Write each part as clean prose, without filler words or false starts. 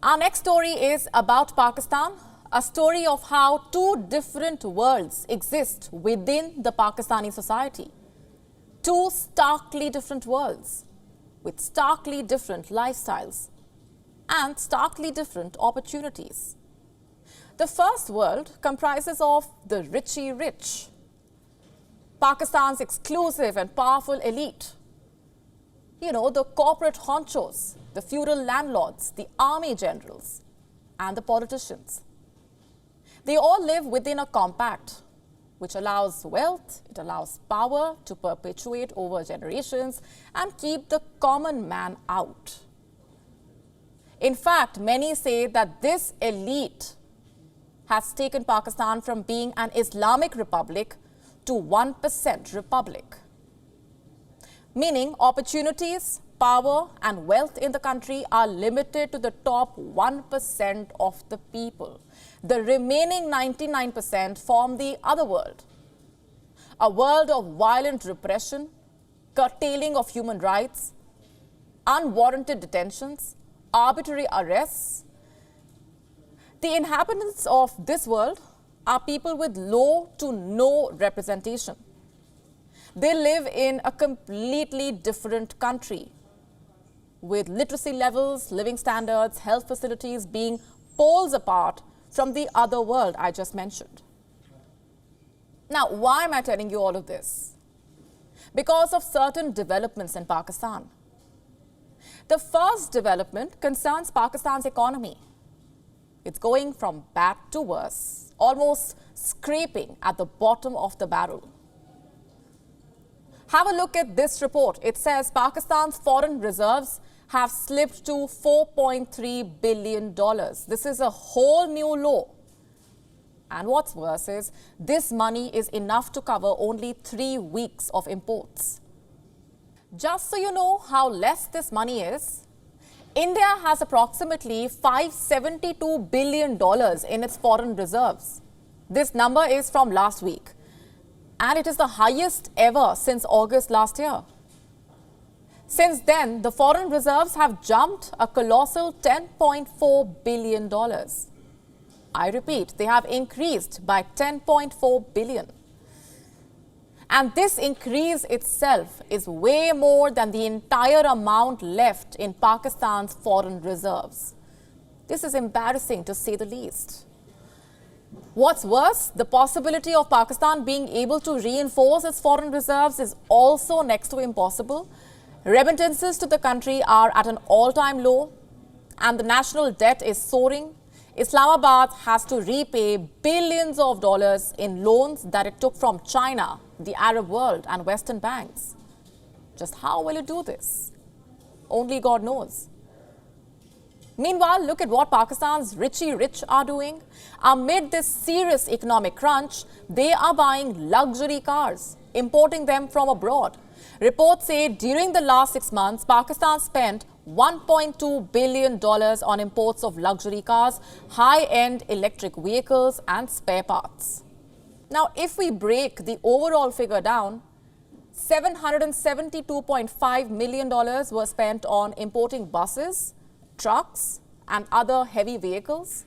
Our next story is about Pakistan, a story of how two different worlds exist within the Pakistani society. Two starkly different worlds with starkly different lifestyles and starkly different opportunities. The first world comprises of the Richie rich, Pakistan's exclusive and powerful elite. You know, the corporate honchos, the feudal landlords, the army generals, and the politicians. They all live within a compact which allows wealth, it allows power to perpetuate over generations and keep the common man out. In fact, many say that this elite has taken Pakistan from being an Islamic republic to 1% republic. Meaning opportunities, power and wealth in the country are limited to the top 1% of the people. The remaining 99% form the other world. A world of violent repression, curtailing of human rights, unwarranted detentions, arbitrary arrests. The inhabitants of this world are people with low to no representation. They live in a completely different country with literacy levels, living standards, health facilities being poles apart from the other world I just mentioned. Now, why am I telling you all of this? Because of certain developments in Pakistan. The first development concerns Pakistan's economy. It's going from bad to worse, almost scraping at the bottom of the barrel. Have a look at this report. It says Pakistan's foreign reserves have slipped to $4.3 billion. This is a whole new low. And what's worse is, this money is enough to cover only 3 weeks of imports. Just so you know how less this money is, India has approximately $572 billion in its foreign reserves. This number is from last week, and it is the highest ever since August last year. Since then, the foreign reserves have jumped a colossal $10.4 billion. I repeat, they have increased by $10.4 billion. And this increase itself is way more than the entire amount left in Pakistan's foreign reserves. This is embarrassing to say the least. What's worse, the possibility of Pakistan being able to reinforce its foreign reserves is also next to impossible. Remittances to the country are at an all-time low, and the national debt is soaring. Islamabad has to repay billions of dollars in loans that it took from China, the Arab world, and Western banks. Just how will it do this? Only God knows. Meanwhile, look at what Pakistan's Richie rich are doing. Amid this serious economic crunch, they are buying luxury cars, importing them from abroad. Reports say during the last 6 months, Pakistan spent $1.2 billion on imports of luxury cars, high-end electric vehicles and spare parts. Now, if we break the overall figure down, $772.5 million were spent on importing buses, trucks and other heavy vehicles,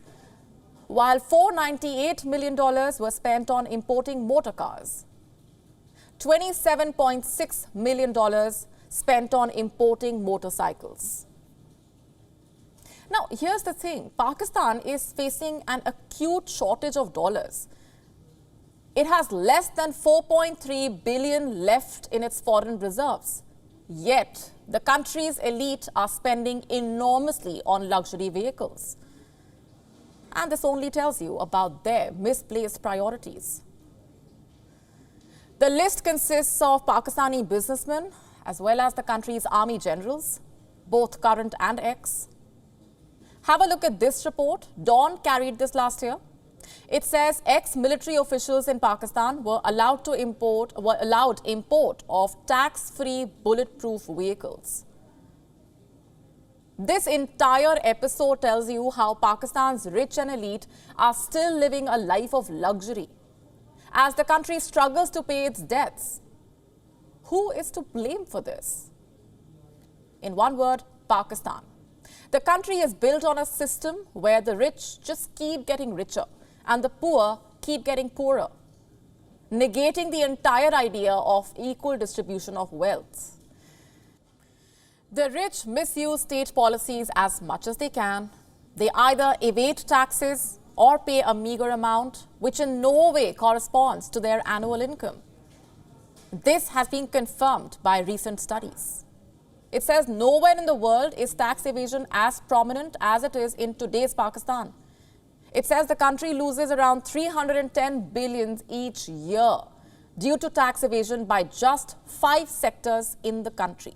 while $498 million were spent on importing motor cars. $27.6 million spent on importing motorcycles. Now, here's the thing. Pakistan is facing an acute shortage of dollars. It has less than 4.3 billion left in its foreign reserves. Yet, the country's elite are spending enormously on luxury vehicles. And this only tells you about their misplaced priorities. The list consists of Pakistani businessmen as well as the country's army generals, both current and ex. Have a look at this report. Dawn carried this last year. It says ex-military officials in Pakistan were allowed import of tax-free bulletproof vehicles. This entire episode tells you how Pakistan's rich and elite are still living a life of luxury as the country struggles to pay its debts. Who is to blame for this? In one word, Pakistan. The country is built on a system where the rich just keep getting richer and the poor keep getting poorer, negating the entire idea of equal distribution of wealth. The rich misuse state policies as much as they can. They either evade taxes or pay a meager amount, which in no way corresponds to their annual income. This has been confirmed by recent studies. It says nowhere in the world is tax evasion as prominent as it is in today's Pakistan. It says the country loses around 310 billion each year due to tax evasion by just 5 sectors in the country.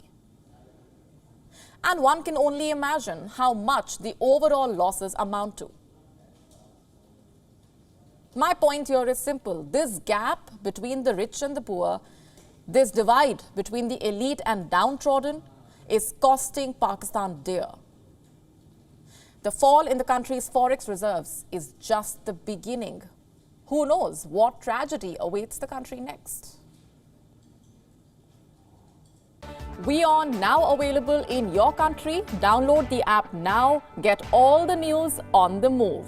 And one can only imagine how much the overall losses amount to. My point here is simple. This gap between the rich and the poor, this divide between the elite and downtrodden, is costing Pakistan dear. The fall in the country's forex reserves is just the beginning. Who knows what tragedy awaits the country next? WION now available in your country. Download the app now. Get all the news on the move.